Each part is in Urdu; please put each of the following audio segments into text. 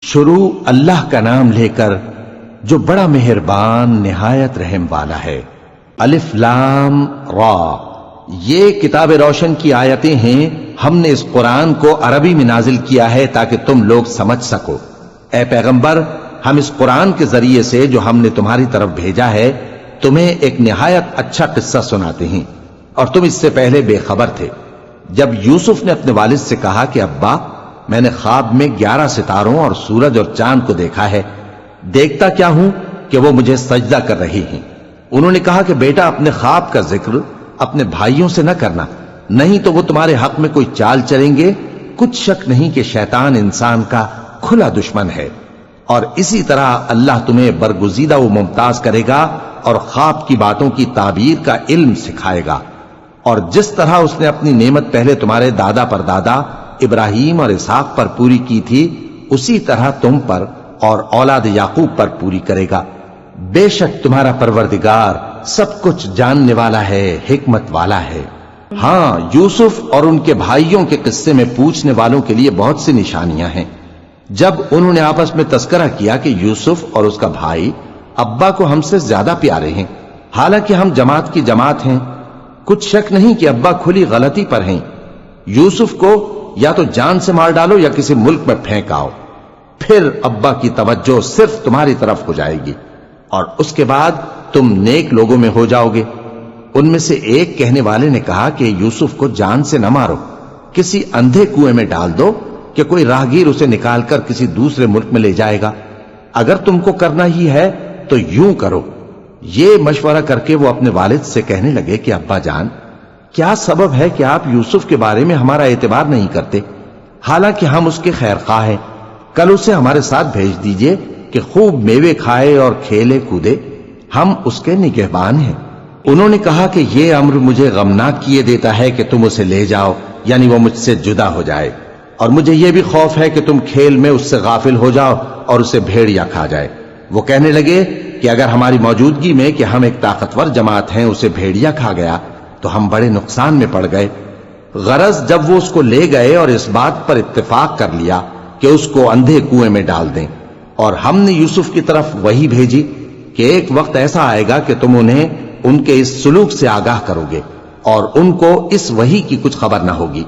شروع اللہ کا نام لے کر جو بڑا مہربان نہایت رحم والا ہے۔ الف لام را، یہ کتاب روشن کی آیتیں ہیں۔ ہم نے اس قرآن کو عربی میں نازل کیا ہے تاکہ تم لوگ سمجھ سکو۔ اے پیغمبر، ہم اس قرآن کے ذریعے سے جو ہم نے تمہاری طرف بھیجا ہے تمہیں ایک نہایت اچھا قصہ سناتے ہیں، اور تم اس سے پہلے بے خبر تھے۔ جب یوسف نے اپنے والد سے کہا کہ ابا، میں نے خواب میں 11 ستاروں اور سورج اور چاند کو دیکھا ہے، دیکھتا کیا ہوں کہ وہ مجھے سجدہ کر رہی ہیں۔ انہوں نے کہا کہ بیٹا، اپنے خواب کا ذکر اپنے بھائیوں سے نہ کرنا، نہیں تو وہ تمہارے حق میں کوئی چال چلیں گے۔ کچھ شک نہیں کہ شیطان انسان کا کھلا دشمن ہے، اور اسی طرح اللہ تمہیں برگزیدہ و ممتاز کرے گا اور خواب کی باتوں کی تعبیر کا علم سکھائے گا۔ اور جس طرح اس نے اپنی نعمت پہلے تمہارے دادا پر دادا ابراہیم اور اسحاق پر پوری کی تھی، اسی طرح تم پر اور اولاد یعقوب پر پوری کرے گا۔ بے شک تمہارا پروردگار سب کچھ جاننے والا ہے، حکمت والا ہے۔ ہاں، یوسف اور ان کے بھائیوں کے قصے میں پوچھنے والوں کے لیے بہت سی نشانیاں ہیں۔ جب انہوں نے آپس میں تذکرہ کیا کہ یوسف اور اس کا بھائی ابا کو ہم سے زیادہ پیارے ہیں، حالانکہ ہم جماعت کی جماعت ہیں، کچھ شک نہیں کہ ابا کھلی غلطی پر ہیں۔ یوسف کو یا تو جان سے مار ڈالو یا کسی ملک میں پھینک آؤ، پھر ابا کی توجہ صرف تمہاری طرف ہو جائے گی، اور اس کے بعد تم نیک لوگوں میں ہو جاؤ گے۔ ان میں سے ایک کہنے والے نے کہا کہ یوسف کو جان سے نہ مارو، کسی اندھے کنویں میں ڈال دو کہ کوئی راہگیر اسے نکال کر کسی دوسرے ملک میں لے جائے گا۔ اگر تم کو کرنا ہی ہے تو یوں کرو۔ یہ مشورہ کر کے وہ اپنے والد سے کہنے لگے کہ ابا جان، کیا سبب ہے کہ آپ یوسف کے بارے میں ہمارا اعتبار نہیں کرتے، حالانکہ ہم اس کے خیر خواہ ہیں؟ کل اسے ہمارے ساتھ بھیج دیجئے کہ خوب میوے کھائے اور کھیلے کودے، ہم اس کے نگہبان ہیں۔ انہوں نے کہا کہ یہ امر مجھے غمناک کیے دیتا ہے کہ تم اسے لے جاؤ، یعنی وہ مجھ سے جدا ہو جائے، اور مجھے یہ بھی خوف ہے کہ تم کھیل میں اس سے غافل ہو جاؤ اور اسے بھیڑیا کھا جائے۔ وہ کہنے لگے کہ اگر ہماری موجودگی میں کہ ہم ایک طاقتور جماعت ہیں اسے بھیڑیا کھا گیا تو ہم بڑے نقصان میں پڑ گئے۔ غرض جب وہ اس کو لے گئے اور اس بات پر اتفاق کر لیا کہ اس کو اندھے کنویں میں ڈال دیں، اور ہم نے یوسف کی طرف وحی بھیجی کہ ایک وقت ایسا آئے گا کہ تم انہیں ان کے اس سلوک سے آگاہ کرو گے، اور ان کو اس وحی کی کچھ خبر نہ ہوگی۔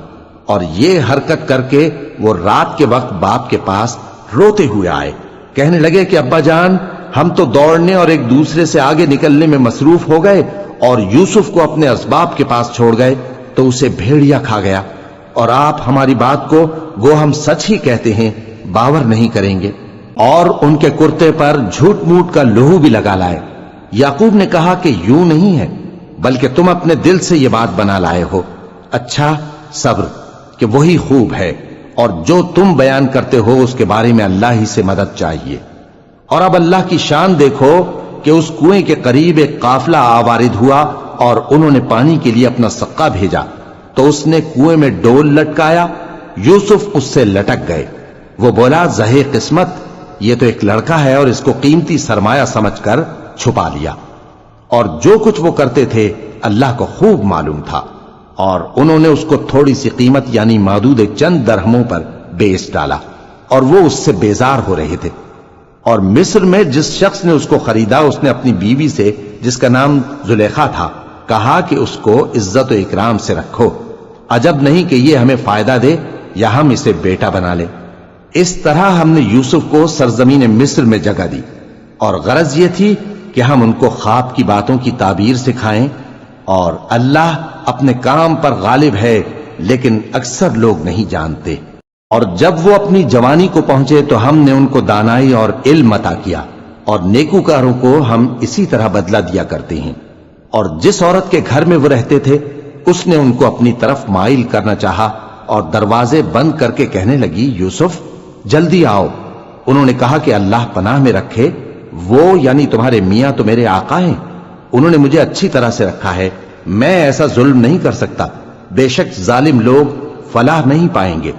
اور یہ حرکت کر کے وہ رات کے وقت باپ کے پاس روتے ہوئے آئے، کہنے لگے کہ ابا جان، ہم تو دوڑنے اور ایک دوسرے سے آگے نکلنے میں مصروف ہو گئے اور یوسف کو اپنے اسباب کے پاس چھوڑ گئے تو اسے بھیڑیا کھا گیا، اور آپ ہماری بات کو گو ہم سچ ہی کہتے ہیں باور نہیں کریں گے۔ اور ان کے کرتے پر جھوٹ موٹ کا لہو بھی لگا لائے۔ یعقوب نے کہا کہ یوں نہیں ہے، بلکہ تم اپنے دل سے یہ بات بنا لائے ہو۔ اچھا، صبر، کہ وہی خوب ہے، اور جو تم بیان کرتے ہو اس کے بارے میں اللہ ہی سے مدد چاہیے۔ اور اب اللہ کی شان دیکھو کہ اس کنویں کے قریب ایک قافلہ آوارد ہوا اور انہوں نے پانی کے لیے اپنا سقا بھیجا، تو اس نے کنویں میں ڈول لٹکایا، یوسف اس سے لٹک گئے۔ وہ بولا، زہے قسمت، یہ تو ایک لڑکا ہے، اور اس کو قیمتی سرمایہ سمجھ کر چھپا لیا۔ اور جو کچھ وہ کرتے تھے اللہ کو خوب معلوم تھا، اور انہوں نے اس کو تھوڑی سی قیمت یعنی معدود چند درہموں پر بیچ ڈالا، اور وہ اس سے بیزار ہو رہے تھے۔ اور مصر میں جس شخص نے اس کو خریدا، اس نے اپنی بیوی سے جس کا نام زلیخا تھا کہا کہ اس کو عزت و اکرام سے رکھو، عجب نہیں کہ یہ ہمیں فائدہ دے یا ہم اسے بیٹا بنا لیں۔ اس طرح ہم نے یوسف کو سرزمین مصر میں جگہ دی، اور غرض یہ تھی کہ ہم ان کو خواب کی باتوں کی تعبیر سکھائیں، اور اللہ اپنے کام پر غالب ہے، لیکن اکثر لوگ نہیں جانتے۔ اور جب وہ اپنی جوانی کو پہنچے تو ہم نے ان کو دانائی اور علم عطا کیا، اور نیکوکاروں کو ہم اسی طرح بدلہ دیا کرتے ہیں۔ اور جس عورت کے گھر میں وہ رہتے تھے اس نے ان کو اپنی طرف مائل کرنا چاہا، اور دروازے بند کر کے کہنے لگی، یوسف جلدی آؤ۔ انہوں نے کہا کہ اللہ پناہ میں رکھے، وہ یعنی تمہارے میاں تو میرے آقا ہیں، انہوں نے مجھے اچھی طرح سے رکھا ہے، میں ایسا ظلم نہیں کر سکتا، بے شک ظالم لوگ فلاح نہیں پائیں گے۔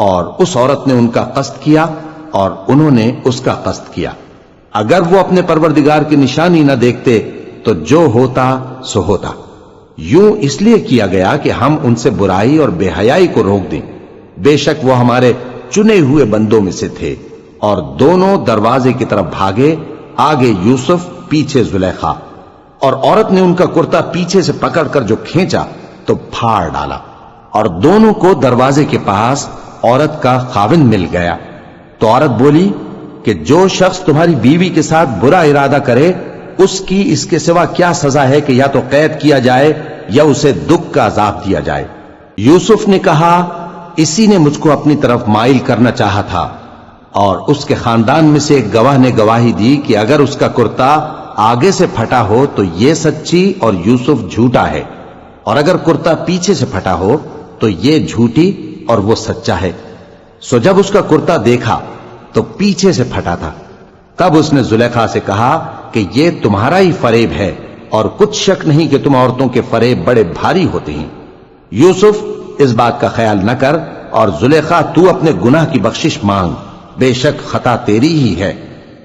اور اس عورت نے ان کا قصد کیا اور انہوں نے اس کا قصد کیا۔ اگر وہ اپنے پروردگار کی نشانی نہ دیکھتے تو جو ہوتا سو ہوتا۔ یوں اس لیے کیا گیا کہ ہم ان سے برائی اور بے حیائی کو روک دیں، بے شک وہ ہمارے چنے ہوئے بندوں میں سے تھے، اور دونوں دروازے کی طرف بھاگے، آگے یوسف پیچھے زلیخا، اور عورت نے ان کا کرتا پیچھے سے پکڑ کر جو کھینچا تو پھاڑ ڈالا، اور دونوں کو دروازے کے پاس عورت کا خاوند مل گیا۔ تو عورت بولی کہ جو شخص تمہاری بیوی کے ساتھ برا ارادہ کرے اس کی اس کے سوا کیا سزا ہے کہ یا تو قید کیا جائے یا اسے دکھ کا عذاب دیا جائے۔ یوسف نے کہا اسی نے مجھ کو اپنی طرف مائل کرنا چاہا تھا، اور اس کے خاندان میں سے ایک گواہ نے گواہی دی کہ اگر اس کا کرتا آگے سے پھٹا ہو تو یہ سچی اور یوسف جھوٹا ہے، اور اگر کرتا پیچھے سے پھٹا ہو تو یہ جھوٹی اور وہ سچا ہے۔ سو جب اس کا کرتا دیکھا تو پیچھے سے پھٹا تھا، تب اس نے زلیخا سے کہا کہ یہ تمہارا ہی فریب ہے، اور کچھ شک نہیں کہ تم عورتوں کے فریب بڑے بھاری ہوتے ہیں۔ یوسف اس بات کا خیال نہ کر، اور زلیخا تو اپنے گناہ کی بخشش مانگ، بے شک خطا تیری ہی ہے۔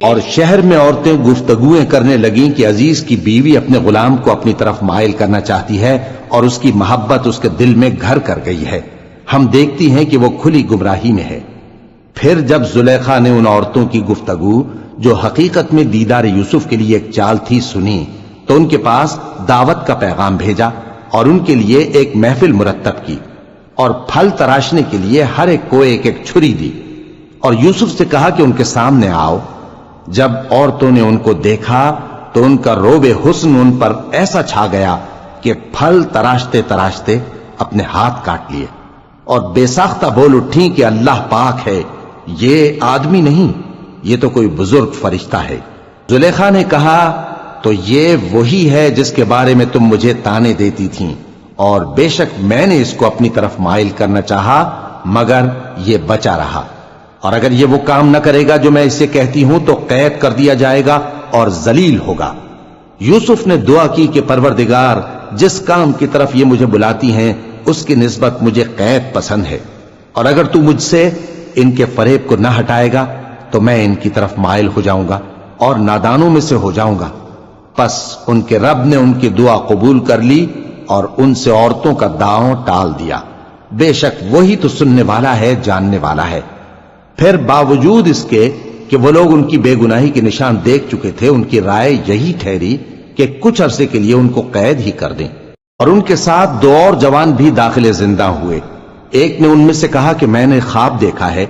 اور شہر میں عورتیں گفتگویں کرنے لگیں کہ عزیز کی بیوی اپنے غلام کو اپنی طرف مائل کرنا چاہتی ہے، اور اس کی محبت اس کے دل میں گھر کر گئی ہے، ہم دیکھتی ہیں کہ وہ کھلی گمراہی میں ہے۔ پھر جب زلیخا نے ان عورتوں کی گفتگو جو حقیقت میں دیدار یوسف کے لیے ایک چال تھی سنی، تو ان کے پاس دعوت کا پیغام بھیجا، اور ان کے لیے ایک محفل مرتب کی، اور پھل تراشنے کے لیے ہر ایک کو ایک ایک چھری دی، اور یوسف سے کہا کہ ان کے سامنے آؤ۔ جب عورتوں نے ان کو دیکھا تو ان کا روب حسن ان پر ایسا چھا گیا کہ پھل تراشتے تراشتے اپنے ہاتھ کاٹ لیے، اور بے ساختہ بول اٹھیں کہ اللہ پاک ہے، یہ آدمی نہیں، یہ تو کوئی بزرگ فرشتہ ہے۔ زلیخا نے کہا تو یہ وہی ہے جس کے بارے میں تم مجھے تانے دیتی تھیں، اور بے شک میں نے اس کو اپنی طرف مائل کرنا چاہا مگر یہ بچا رہا، اور اگر یہ وہ کام نہ کرے گا جو میں اسے کہتی ہوں تو قید کر دیا جائے گا اور ذلیل ہوگا۔ یوسف نے دعا کی کہ پروردگار جس کام کی طرف یہ مجھے بلاتی ہیں اس کی نسبت مجھے قید پسند ہے، اور اگر تو مجھ سے ان کے فریب کو نہ ہٹائے گا تو میں ان کی طرف مائل ہو جاؤں گا اور نادانوں میں سے ہو جاؤں گا۔ پس ان کے رب نے ان کی دعا قبول کر لی اور ان سے عورتوں کا داؤں ٹال دیا، بے شک وہی تو سننے والا ہے، جاننے والا ہے۔ پھر باوجود اس کے کہ وہ لوگ ان کی بے گناہی کے نشان دیکھ چکے تھے، ان کی رائے یہی ٹھہری کہ کچھ عرصے کے لیے ان کو قید ہی کر دیں، اور ان کے ساتھ دو اور جوان بھی داخل زندہ ہوئے۔ ایک نے ان میں سے کہا کہ میں نے خواب دیکھا ہے،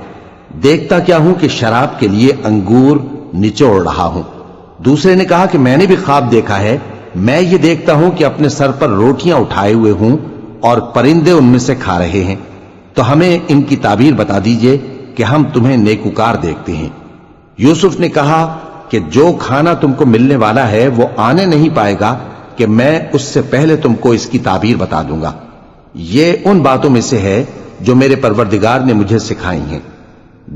دیکھتا کیا ہوں کہ شراب کے لیے انگور نچوڑ رہا ہوں۔ دوسرے نے کہا کہ میں نے بھی خواب دیکھا ہے، میں یہ دیکھتا ہوں کہ اپنے سر پر روٹیاں اٹھائے ہوئے ہوں اور پرندے ان میں سے کھا رہے ہیں، تو ہمیں ان کی تعبیر بتا دیجئے کہ ہم تمہیں نیکوکار دیکھتے ہیں۔ یوسف نے کہا کہ جو کھانا تم کو ملنے والا ہے وہ آنے نہیں پائے گا کہ میں اس سے پہلے تم کو اس کی تعبیر بتا دوں گا۔ یہ ان باتوں میں سے ہے جو میرے پروردگار نے مجھے سکھائی ہیں۔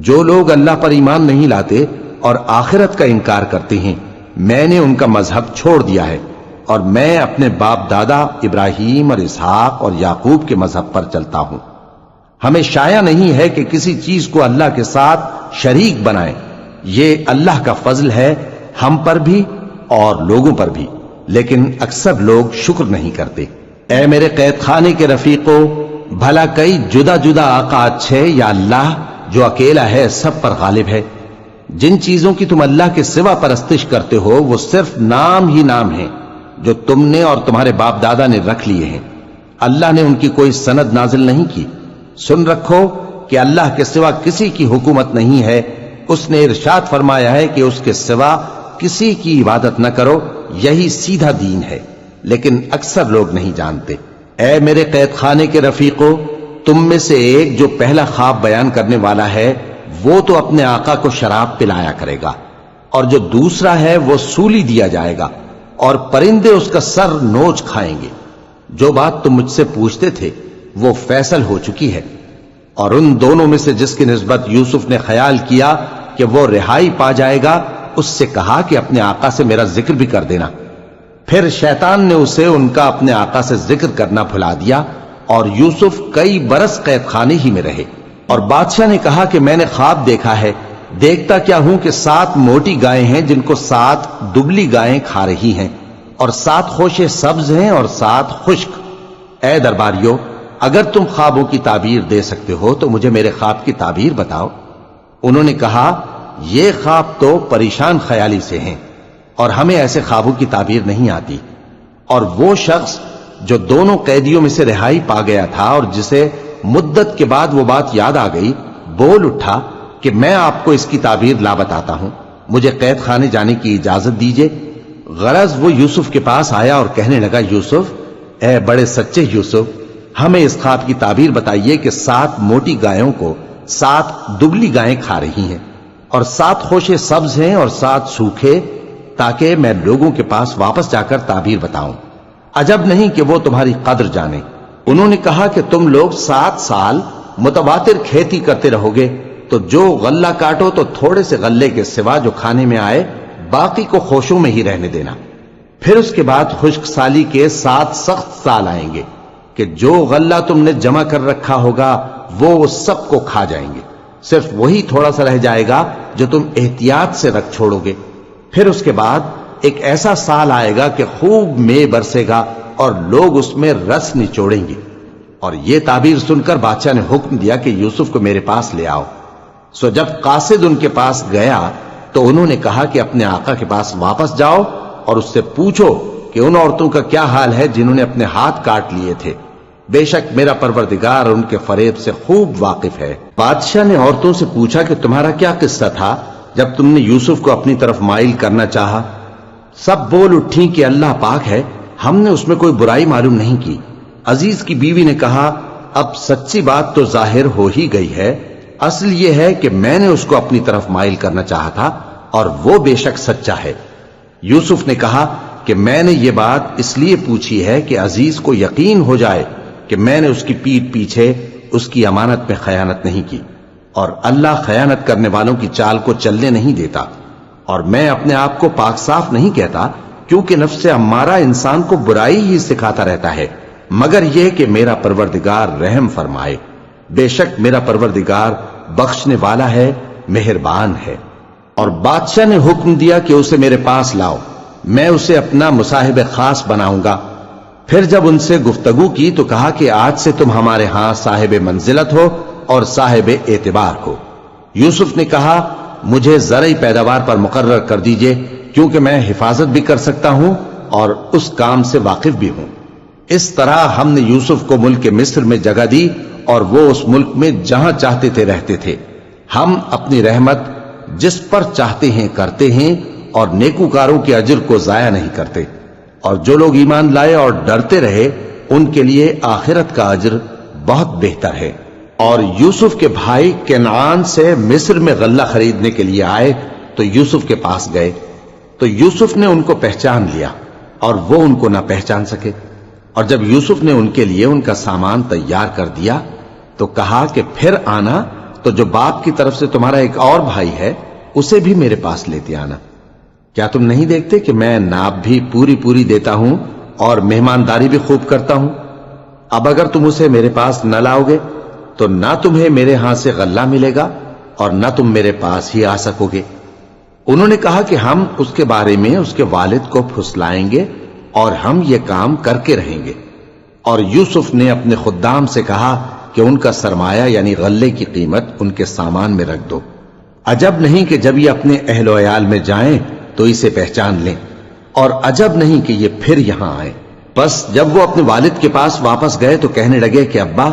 جو لوگ اللہ پر ایمان نہیں لاتے اور آخرت کا انکار کرتے ہیں، میں نے ان کا مذہب چھوڑ دیا ہے، اور میں اپنے باپ دادا ابراہیم اور اسحاق اور یعقوب کے مذہب پر چلتا ہوں۔ ہمیں شایع نہیں ہے کہ کسی چیز کو اللہ کے ساتھ شریک بنائیں، یہ اللہ کا فضل ہے ہم پر بھی اور لوگوں پر بھی، لیکن اکثر لوگ شکر نہیں کرتے۔ اے میرے قید خانے کے رفیقو، بھلا کئی جدا جدا آقا اچھے یا اللہ جو اکیلا ہے سب پر غالب ہے؟ جن چیزوں کی تم اللہ کے سوا پرستش کرتے ہو وہ صرف نام ہی نام ہیں جو تم نے اور تمہارے باپ دادا نے رکھ لیے ہیں، اللہ نے ان کی کوئی سند نازل نہیں کی۔ سن رکھو کہ اللہ کے سوا کسی کی حکومت نہیں ہے، اس نے ارشاد فرمایا ہے کہ اس کے سوا کسی کی عبادت نہ کرو، یہی سیدھا دین ہے، لیکن اکثر لوگ نہیں جانتے۔ اے میرے قید خانے کے رفیقو، تم میں سے ایک جو پہلا خواب بیان کرنے والا ہے وہ تو اپنے آقا کو شراب پلایا کرے گا، اور جو دوسرا ہے وہ سولی دیا جائے گا، اور پرندے اس کا سر نوچ کھائیں گے۔ جو بات تم مجھ سے پوچھتے تھے وہ فیصل ہو چکی ہے۔ اور ان دونوں میں سے جس کی نسبت یوسف نے خیال کیا کہ وہ رہائی پا جائے گا، اس سے کہا کہ اپنے آقا سے میرا ذکر بھی کر دینا۔ پھر شیطان نے اسے ان کا اپنے آقا سے ذکر کرنا بھلا دیا، اور یوسف کئی برس قید خانے ہی میں رہے۔ اور بادشاہ نے کہا کہ میں نے خواب دیکھا ہے، دیکھتا کیا ہوں کہ 7 موٹی گائیں ہیں جن کو 7 دبلی گائیں کھا رہی ہیں، اور 7 خوشے سبز ہیں اور 7 خشک۔ اے درباریو، اگر تم خوابوں کی تعبیر دے سکتے ہو تو مجھے میرے خواب کی تعبیر بتاؤ۔ انہوں نے کہا یہ خواب تو پریشان خیالی سے ہیں اور ہمیں ایسے خوابوں کی تعبیر نہیں آتی۔ اور وہ شخص جو دونوں قیدیوں میں سے رہائی پا گیا تھا اور جسے مدت کے بعد وہ بات یاد آ گئی، بول اٹھا کہ میں آپ کو اس کی تعبیر لا بتاتا ہوں، مجھے قید خانے جانے کی اجازت دیجیے۔ غرض وہ یوسف کے پاس آیا اور کہنے لگا، یوسف، اے بڑے سچے یوسف، ہمیں اس خواب کی تعبیر بتائیے کہ 7 موٹی گایوں کو 7 دبلی گائیں کھا رہی ہیں اور 7 خوشے سبز ہیں اور 7 سوکھے، تاکہ میں لوگوں کے پاس واپس جا کر تعبیر بتاؤں۔ عجب نہیں کہ وہ تمہاری قدر جانے۔ انہوں نے کہا کہ تم لوگ 7 سال متواتر کھیتی کرتے رہو گے، تو جو غلہ کاٹو تو تھوڑے سے غلے کے سوا جو کھانے میں آئے باقی کو خوشوں میں ہی رہنے دینا۔ پھر اس کے بعد خشک سالی کے 7 سخت سال آئیں گے کہ جو غلہ تم نے جمع کر رکھا ہوگا وہ سب کو کھا جائیں گے، صرف وہی تھوڑا سا رہ جائے گا جو تم احتیاط سے رکھ چھوڑو گے۔ پھر اس کے بعد ایک ایسا سال آئے گا کہ خوب مے برسے گا اور لوگ اس میں رس نچوڑیں گے۔ اور یہ تعبیر سن کر بادشاہ نے حکم دیا کہ یوسف کو میرے پاس لے آؤ۔ سو جب قاصد ان کے پاس گیا تو انہوں نے کہا کہ اپنے آقا کے پاس واپس جاؤ اور اس سے پوچھو کہ ان عورتوں کا کیا حال ہے جنہوں نے اپنے ہاتھ کاٹ لیے تھے، بے شک میرا پروردگار ان کے فریب سے خوب واقف ہے۔ بادشاہ نے عورتوں سے پوچھا کہ تمہارا کیا قصہ تھا جب تم نے یوسف کو اپنی طرف مائل کرنا چاہا؟ سب بول اٹھیں کہ اللہ پاک ہے، ہم نے اس میں کوئی برائی معلوم نہیں کی۔ عزیز کی بیوی نے کہا، اب سچی بات تو ظاہر ہو ہی گئی ہے، اصل یہ ہے کہ میں نے اس کو اپنی طرف مائل کرنا چاہا تھا اور وہ بے شک سچا ہے۔ یوسف نے کہا کہ میں نے یہ بات اس لیے پوچھی ہے کہ عزیز کو یقین ہو جائے کہ میں نے اس کی پیٹھ پیچھے اس کی امانت میں خیانت نہیں کی، اور اللہ خیانت کرنے والوں کی چال کو چلنے نہیں دیتا۔ اور میں اپنے آپ کو پاک صاف نہیں کہتا، کیونکہ نفس امارہ انسان کو برائی ہی سکھاتا رہتا ہے، مگر یہ کہ میرا پروردگار رحم فرمائے، بے شک میرا پروردگار بخشنے والا ہے، مہربان ہے۔ اور بادشاہ نے حکم دیا کہ اسے میرے پاس لاؤ، میں اسے اپنا مصاحب خاص بناؤں گا۔ پھر جب ان سے گفتگو کی تو کہا کہ آج سے تم ہمارے ہاں صاحب منزلت ہو اور صاحب اعتبار ہو۔ یوسف نے کہا، مجھے زرعی پیداوار پر مقرر کر دیجئے، کیونکہ میں حفاظت بھی کر سکتا ہوں اور اس کام سے واقف بھی ہوں۔ اس طرح ہم نے یوسف کو ملک مصر میں جگہ دی اور وہ اس ملک میں جہاں چاہتے تھے رہتے تھے۔ ہم اپنی رحمت جس پر چاہتے ہیں کرتے ہیں اور نیکوکاروں کے اجر کو ضائع نہیں کرتے، اور جو لوگ ایمان لائے اور ڈرتے رہے ان کے لیے آخرت کا اجر بہت بہتر ہے۔ اور یوسف کے بھائی کنعان سے مصر میں غلہ خریدنے کے لیے آئے تو یوسف کے پاس گئے، تو یوسف نے ان کو پہچان لیا اور وہ ان کو نہ پہچان سکے۔ اور جب یوسف نے ان کے لیے ان کا سامان تیار کر دیا تو کہا کہ پھر آنا تو جو باپ کی طرف سے تمہارا ایک اور بھائی ہے اسے بھی میرے پاس لیتے آنا۔ کیا تم نہیں دیکھتے کہ میں ناب بھی پوری دیتا ہوں اور مہمانداری بھی خوب کرتا ہوں؟ اب اگر تم اسے میرے پاس نہ لاؤ گے تو نہ تمہیں میرے ہاں سے غلہ ملے گا اور نہ تم میرے پاس ہی آ سکو گے۔ انہوں نے کہا کہ ہم اس کے بارے میں اس کے والد کو پھسلائیں گے اور ہم یہ کام کر کے رہیں گے۔ اور یوسف نے اپنے خدام سے کہا کہ ان کا سرمایہ یعنی غلے کی قیمت ان کے سامان میں رکھ دو۔ عجب نہیں کہ جب یہ اپنے اہل و عیال میں جائیں تو اسے پہچان لیں، اور عجب نہیں کہ یہ پھر یہاں آئیں۔ بس جب وہ اپنے والد کے پاس واپس گئے تو کہنے لگے کہ ابا،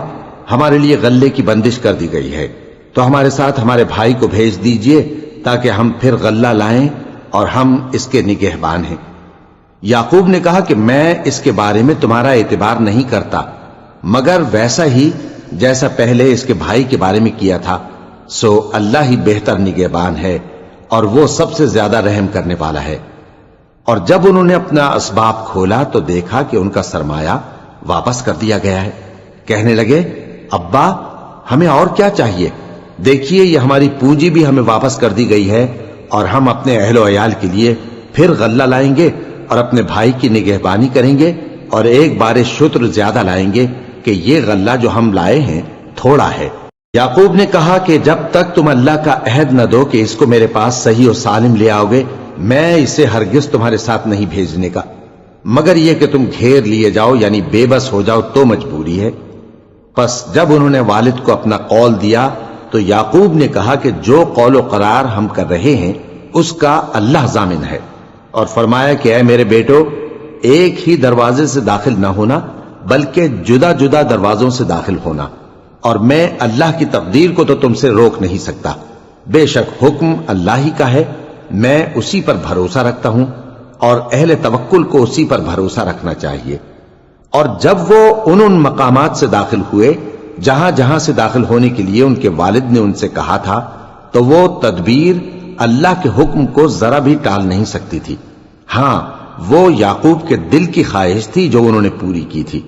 ہمارے لیے غلے کی بندش کر دی گئی ہے، تو ہمارے ساتھ ہمارے بھائی کو بھیج دیجئے تاکہ ہم پھر غلہ لائیں اور ہم اس کے نگہبان ہیں۔ یعقوب نے کہا کہ میں اس کے بارے میں تمہارا اعتبار نہیں کرتا، مگر ویسا ہی جیسا پہلے اس کے بھائی کے بارے میں کیا تھا، سو اللہ ہی بہتر نگہبان ہے اور وہ سب سے زیادہ رحم کرنے والا ہے۔ اور جب انہوں نے اپنا اسباب کھولا تو دیکھا کہ ان کا سرمایہ واپس کر دیا گیا ہے۔ کہنے لگے، ابا، ہمیں اور کیا چاہیے؟ دیکھیے یہ ہماری پونجی بھی ہمیں واپس کر دی گئی ہے، اور ہم اپنے اہل و عیال کے لیے پھر غلہ لائیں گے اور اپنے بھائی کی نگہبانی کریں گے، اور ایک بار شتر زیادہ لائیں گے کہ یہ غلہ جو ہم لائے ہیں تھوڑا ہے۔ یعقوب نے کہا کہ جب تک تم اللہ کا عہد نہ دو کہ اس کو میرے پاس صحیح و سالم لے آؤ گے، میں اسے ہرگز تمہارے ساتھ نہیں بھیجنے کا، مگر یہ کہ تم گھیر لیے جاؤ یعنی بے بس ہو جاؤ تو مجبوری ہے۔ پس جب انہوں نے والد کو اپنا قول دیا تو یعقوب نے کہا کہ جو قول و قرار ہم کر رہے ہیں اس کا اللہ ضامن ہے، اور فرمایا کہ اے میرے بیٹو، ایک ہی دروازے سے داخل نہ ہونا بلکہ جدا جدا دروازوں سے داخل ہونا، اور میں اللہ کی تقدیر کو تو تم سے روک نہیں سکتا، بے شک حکم اللہ ہی کا ہے، میں اسی پر بھروسہ رکھتا ہوں، اور اہل توکل کو اسی پر بھروسہ رکھنا چاہیے۔ اور جب وہ ان مقامات سے داخل ہوئے جہاں جہاں سے داخل ہونے کے لیے ان کے والد نے ان سے کہا تھا، تو وہ تدبیر اللہ کے حکم کو ذرا بھی ٹال نہیں سکتی تھی۔ ہاں، وہ یعقوب کے دل کی خواہش تھی جو انہوں نے پوری کی تھی،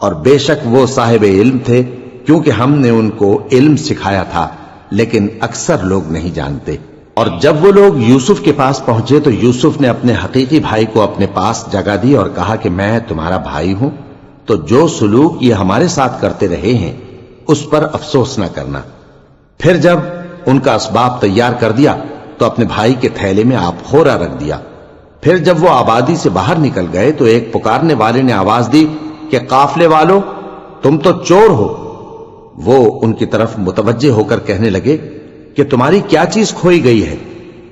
اور بے شک وہ صاحب علم تھے، کیونکہ ہم نے ان کو علم سکھایا تھا، لیکن اکثر لوگ نہیں جانتے۔ اور جب وہ لوگ یوسف کے پاس پہنچے تو یوسف نے اپنے حقیقی بھائی کو اپنے پاس جگہ دی اور کہا کہ میں تمہارا بھائی ہوں، تو جو سلوک یہ ہمارے ساتھ کرتے رہے ہیں اس پر افسوس نہ کرنا۔ پھر جب ان کا اسباب تیار کر دیا تو اپنے بھائی کے تھیلے میں آپ خورا رکھ دیا۔ پھر جب وہ آبادی سے باہر نکل گئے تو ایک پکارنے والے نے آواز دی کہ قافلے والو، تم تو چور ہو۔ وہ ان کی طرف متوجہ ہو کر کہنے لگے کہ تمہاری کیا چیز کھوئی گئی ہے؟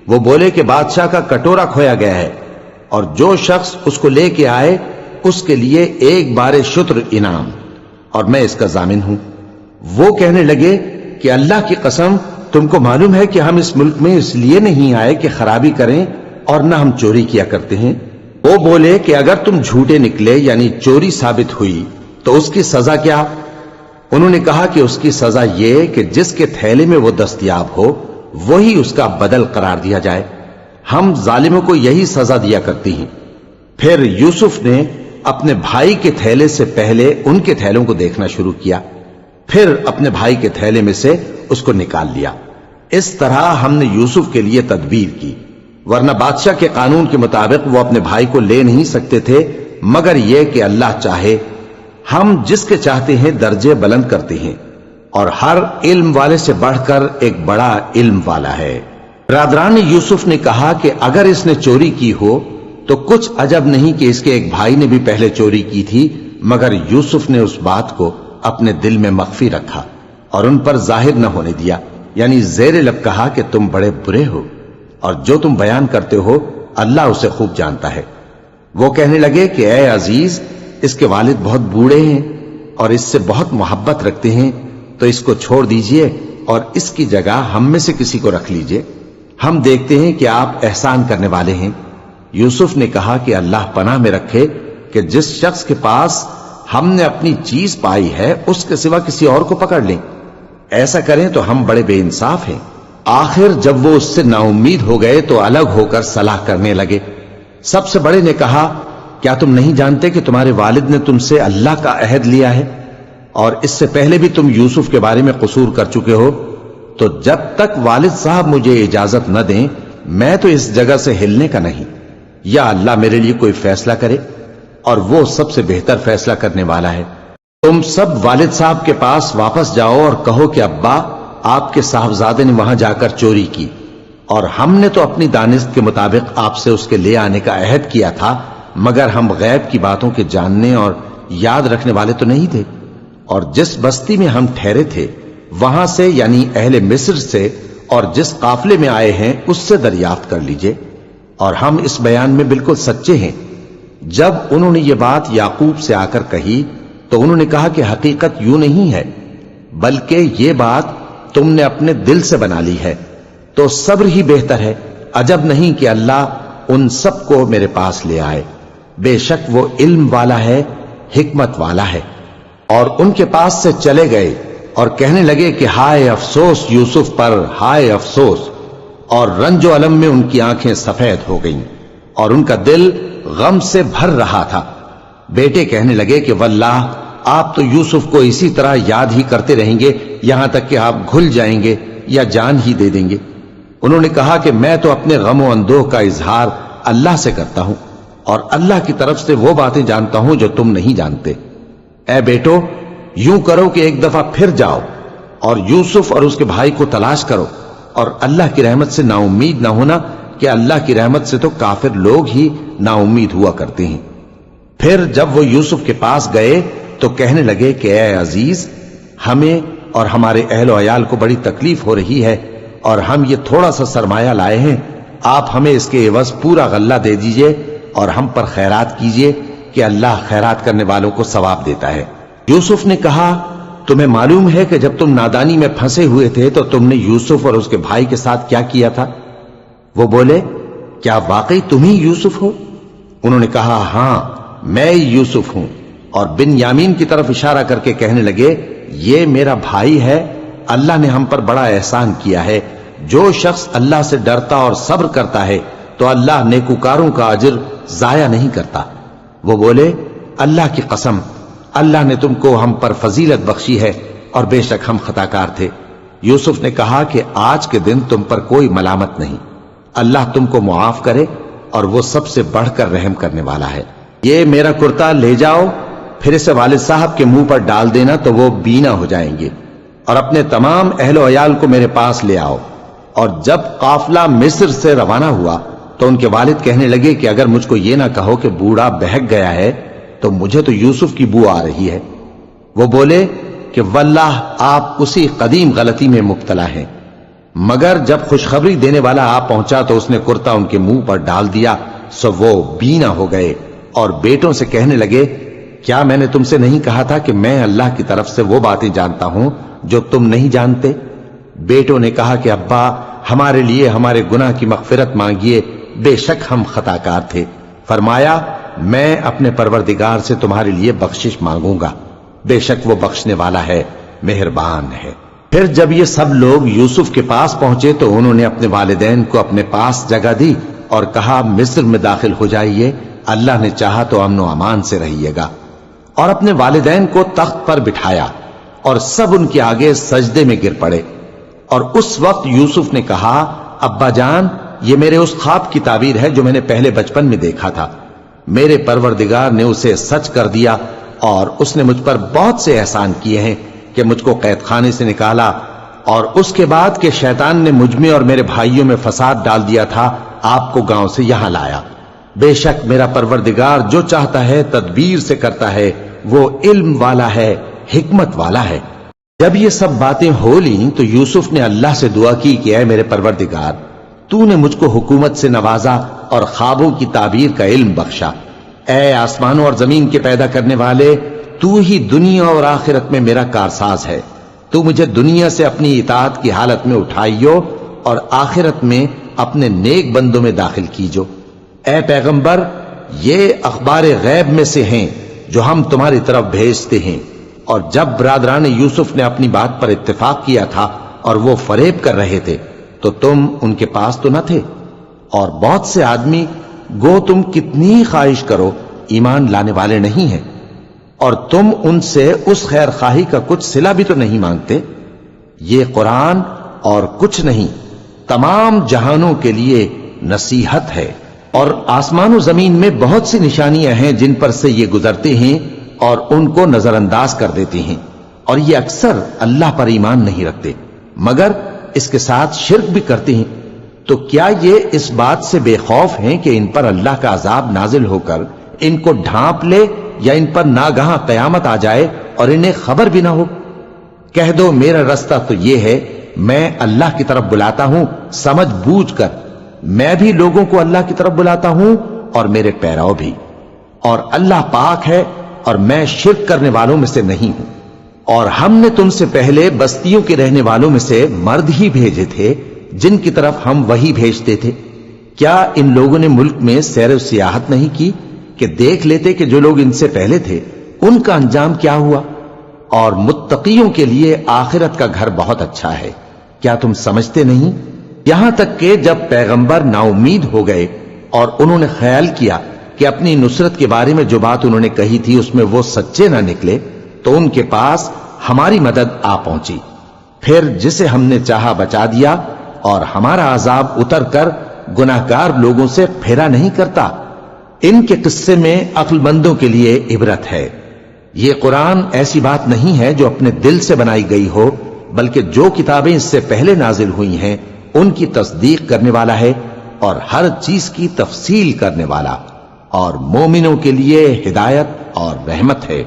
وہ بولے کہ بادشاہ کا کٹورا کھویا گیا ہے، اور جو شخص اس کو لے کے آئے اس کے لیے ایک بار شتر انعام، اور میں اس کا ضامن ہوں۔ وہ کہنے لگے کہ اللہ کی قسم، تم کو معلوم ہے کہ ہم اس ملک میں اس لیے نہیں آئے کہ خرابی کریں اور نہ ہم چوری کیا کرتے ہیں۔ وہ بولے کہ اگر تم جھوٹے نکلے یعنی چوری ثابت ہوئی تو اس کی سزا کیا؟ انہوں نے کہا کہ اس کی سزا یہ کہ جس کے تھیلے میں وہ دستیاب ہو وہی اس کا بدل قرار دیا جائے، ہم ظالموں کو یہی سزا دیا کرتی ہیں۔ پھر یوسف نے اپنے بھائی کے تھیلے سے پہلے ان کے تھیلوں کو دیکھنا شروع کیا، پھر اپنے بھائی کے تھیلے میں سے اس کو نکال لیا۔ اس طرح ہم نے یوسف کے لیے تدبیر کی، ورنہ بادشاہ کے قانون کے مطابق وہ اپنے بھائی کو لے نہیں سکتے تھے مگر یہ کہ اللہ چاہے۔ ہم جس کے چاہتے ہیں درجے بلند کرتے ہیں، اور ہر علم والے سے بڑھ کر ایک بڑا علم والا ہے۔ برادران یوسف نے کہا کہ اگر اس نے چوری کی ہو تو کچھ عجب نہیں کہ اس کے ایک بھائی نے بھی پہلے چوری کی تھی، مگر یوسف نے اس بات کو اپنے دل میں مخفی رکھا اور ان پر ظاہر نہ ہونے دیا، یعنی زیر لب کہا کہ تم بڑے برے ہو، اور جو تم بیان کرتے ہو اللہ اسے خوب جانتا ہے۔ وہ کہنے لگے کہ اے عزیز، اس کے والد بہت بوڑھے ہیں اور اس سے بہت محبت رکھتے ہیں، تو اس کو چھوڑ دیجئے اور اس کی جگہ ہم میں سے کسی کو رکھ لیجئے، ہم دیکھتے ہیں کہ آپ احسان کرنے والے ہیں۔ یوسف نے کہا کہ اللہ پناہ میں رکھے کہ جس شخص کے پاس ہم نے اپنی چیز پائی ہے اس کے سوا کسی اور کو پکڑ لیں، ایسا کریں تو ہم بڑے بے انصاف ہیں۔ آخر جب وہ اس سے نا امید ہو گئے تو الگ ہو کر صلاح کرنے لگے۔ سب سے بڑے نے کہا، کیا تم نہیں جانتے کہ تمہارے والد نے تم سے اللہ کا عہد لیا ہے، اور اس سے پہلے بھی تم یوسف کے بارے میں قصور کر چکے ہو؟ تو جب تک والد صاحب مجھے اجازت نہ دیں میں تو اس جگہ سے ہلنے کا نہیں، یا اللہ میرے لیے کوئی فیصلہ کرے، اور وہ سب سے بہتر فیصلہ کرنے والا ہے۔ تم سب والد صاحب کے پاس واپس جاؤ اور کہو کہ ابا، آپ کے صاحبزادے نے وہاں جا کر چوری کی، اور ہم نے تو اپنی دانست کے مطابق آپ سے اس کے لے آنے کا عہد کیا تھا، مگر ہم غیب کی باتوں کے جاننے اور یاد رکھنے والے تو نہیں تھے، اور جس بستی میں ہم ٹھہرے تھے وہاں سے یعنی اہل مصر سے اور جس قافلے میں آئے ہیں اس سے دریافت کر لیجئے، اور ہم اس بیان میں بالکل سچے ہیں۔ جب انہوں نے یہ بات یعقوب سے آ کر کہی تو انہوں نے کہا کہ حقیقت یوں نہیں ہے، بلکہ یہ بات تم نے اپنے دل سے بنا لی ہے، تو صبر ہی بہتر ہے۔ عجب نہیں کہ اللہ ان سب کو میرے پاس لے آئے، بے شک وہ علم والا ہے، حکمت والا ہے۔ اور ان کے پاس سے چلے گئے اور کہنے لگے کہ ہائے افسوس یوسف پر، ہائے افسوس، اور رنج و الم میں ان کی آنکھیں سفید ہو گئیں اور ان کا دل غم سے بھر رہا تھا۔ بیٹے کہنے لگے کہ واللہ آپ تو یوسف کو اسی طرح یاد ہی کرتے رہیں گے یہاں تک کہ آپ گھل جائیں گے یا جان ہی دے دیں گے۔ انہوں نے کہا کہ میں تو اپنے غم و اندوہ کا اظہار اللہ سے کرتا ہوں، اور اللہ کی طرف سے وہ باتیں جانتا ہوں جو تم نہیں جانتے۔ اے بیٹو، یوں کرو کہ ایک دفعہ پھر جاؤ اور یوسف اور اس کے بھائی کو تلاش کرو، اور اللہ کی رحمت سے نا امید نہ ہونا کہ اللہ کی رحمت سے تو کافر لوگ ہی نا امید ہوا کرتے ہیں۔ پھر جب وہ یوسف کے پاس گئے تو کہنے لگے کہ اے عزیز، ہمیں اور ہمارے اہل و عیال کو بڑی تکلیف ہو رہی ہے اور ہم یہ تھوڑا سا سرمایہ لائے ہیں، آپ ہمیں اس کے عوض پورا غلہ دے دیجئے اور ہم پر خیرات کیجئے کہ اللہ خیرات کرنے والوں کو ثواب دیتا ہے۔ یوسف نے کہا، تمہیں معلوم ہے کہ جب تم نادانی میں پھنسے ہوئے تھے تو تم نے یوسف اور اس کے بھائی کے ساتھ کیا کیا تھا؟ وہ بولے، کیا واقعی تم ہی یوسف ہو؟ انہوں نے کہا، ہاں میں یوسف ہوں، اور بن یامین کی طرف اشارہ کر کے کہنے لگے، یہ میرا بھائی ہے، اللہ نے ہم پر بڑا احسان کیا ہے۔ جو شخص اللہ سے ڈرتا اور صبر کرتا ہے تو اللہ نیکوکاروں کا اجر ضائع نہیں کرتا۔ وہ بولے، اللہ کی قسم، اللہ نے تم کو ہم پر فضیلت بخشی ہے اور بے شک ہم خطاکار تھے۔ یوسف نے کہا کہ آج کے دن تم پر کوئی ملامت نہیں، اللہ تم کو معاف کرے اور وہ سب سے بڑھ کر رحم کرنے والا ہے۔ یہ میرا کرتا لے جاؤ، پھر اسے والد صاحب کے منہ پر ڈال دینا تو وہ بینا ہو جائیں گے، اور اپنے تمام اہل و عیال کو میرے پاس لے آؤ۔ اور جب قافلہ مصر سے روانہ ہوا تو ان کے والد کہنے لگے کہ اگر مجھ کو یہ نہ کہو کہ بوڑھا بہک گیا ہے تو مجھے تو یوسف کی بو آ رہی ہے۔ وہ بولے کہ واللہ آپ اسی قدیم غلطی میں مبتلا ہیں۔ مگر جب خوشخبری دینے والا آ پہنچا تو اس نے کرتا ان کے منہ پر ڈال دیا، سو وہ بینا ہو گئے اور بیٹوں سے کہنے لگے، کیا میں نے تم سے نہیں کہا تھا کہ میں اللہ کی طرف سے وہ باتیں جانتا ہوں جو تم نہیں جانتے؟ بیٹوں نے کہا کہ ابا، ہمارے لیے ہمارے گناہ کی مغفرت مانگیے، بے شک ہم خطاکار تھے۔ فرمایا، میں اپنے پروردگار سے تمہارے لیے بخشش مانگوں گا، بے شک وہ بخشنے والا ہے، مہربان ہے۔ پھر جب یہ سب لوگ یوسف کے پاس پہنچے تو انہوں نے اپنے والدین کو اپنے پاس جگہ دی اور کہا، مصر میں داخل ہو جائیے، اللہ نے چاہا تو امن و امان سے رہیے گا۔ اور اپنے والدین کو تخت پر بٹھایا اور سب ان کے آگے سجدے میں گر پڑے۔ اور اس وقت یوسف نے کہا، ابا جان، یہ میرے اس خواب کی تعبیر ہے جو میں نے پہلے بچپن میں دیکھا تھا۔ میرے پروردگار نے اسے سچ کر دیا اور اس نے مجھ پر بہت سے احسان کیے ہیں کہ مجھ کو قید خانے سے نکالا، اور اس کے بعد کہ شیطان نے مجھ میں اور میرے بھائیوں میں فساد ڈال دیا تھا، آپ کو گاؤں سے یہاں لایا۔ بے شک میرا پروردگار جو چاہتا ہے تدبیر سے کرتا ہے، وہ علم والا ہے، حکمت والا ہے۔ جب یہ سب باتیں ہو لیں تو یوسف نے اللہ سے دعا کی کہ اے میرے پروردگار، تو نے مجھ کو حکومت سے نوازا اور خوابوں کی تعبیر کا علم بخشا۔ اے آسمانوں اور زمین کے پیدا کرنے والے، تو ہی دنیا اور آخرت میں میرا کارساز ہے۔ تو مجھے دنیا سے اپنی اطاعت کی حالت میں اٹھائیو اور آخرت میں اپنے نیک بندوں میں داخل کیجو۔ اے پیغمبر، یہ اخبار غیب میں سے ہیں جو ہم تمہاری طرف بھیجتے ہیں۔ اور جب برادران یوسف نے اپنی بات پر اتفاق کیا تھا اور وہ فریب کر رہے تھے تو تم ان کے پاس تو نہ تھے، اور بہت سے آدمی گو تم کتنی خواہش کرو ایمان لانے والے نہیں ہیں، اور تم ان سے اس خیر خواہی کا کچھ صلہ بھی تو نہیں مانگتے۔ یہ قرآن اور کچھ نہیں، تمام جہانوں کے لیے نصیحت ہے، اور آسمان و زمین میں بہت سی نشانیاں ہیں جن پر سے یہ گزرتے ہیں اور ان کو نظر انداز کر دیتے ہیں، اور یہ اکثر اللہ پر ایمان نہیں رکھتے مگر اس کے ساتھ شرک بھی کرتے ہیں۔ تو کیا یہ اس بات سے بے خوف ہیں کہ ان پر اللہ کا عذاب نازل ہو کر ان کو ڈھانپ لے، یا ان پر ناگہاں قیامت آ جائے اور انہیں خبر بھی نہ ہو؟ کہہ دو، میرا رستہ تو یہ ہے، میں اللہ کی طرف بلاتا ہوں سمجھ بوجھ کر، میں بھی لوگوں کو اللہ کی طرف بلاتا ہوں اور میرے پیرو بھی، اور اللہ پاک ہے اور میں شرک کرنے والوں میں سے نہیں ہوں۔ اور ہم نے تم سے پہلے بستیوں کے رہنے والوں میں سے مرد ہی بھیجے تھے جن کی طرف ہم وہی بھیجتے تھے۔ کیا ان لوگوں نے ملک میں سیر و سیاحت نہیں کی کہ دیکھ لیتے کہ جو لوگ ان سے پہلے تھے ان کا انجام کیا ہوا؟ اور متقیوں کے لیے آخرت کا گھر بہت اچھا ہے، کیا تم سمجھتے نہیں؟ یہاں تک کہ جب پیغمبر نا امید ہو گئے اور انہوں نے خیال کیا کہ اپنی نصرت کے بارے میں جو بات انہوں نے کہی تھی اس میں وہ سچے نہ نکلے، تو ان کے پاس ہماری مدد آ پہنچی۔ پھر جسے ہم نے چاہا بچا دیا، اور ہمارا عذاب اتر کر گناہگار لوگوں سے پھیرا نہیں کرتا۔ ان کے قصے میں عقل مندوں کے لیے عبرت ہے۔ یہ قرآن ایسی بات نہیں ہے جو اپنے دل سے بنائی گئی ہو، بلکہ جو کتابیں اس سے پہلے نازل ہوئی ہیں ان کی تصدیق کرنے والا ہے اور ہر چیز کی تفصیل کرنے والا، اور مومنوں کے لیے ہدایت اور رحمت ہے۔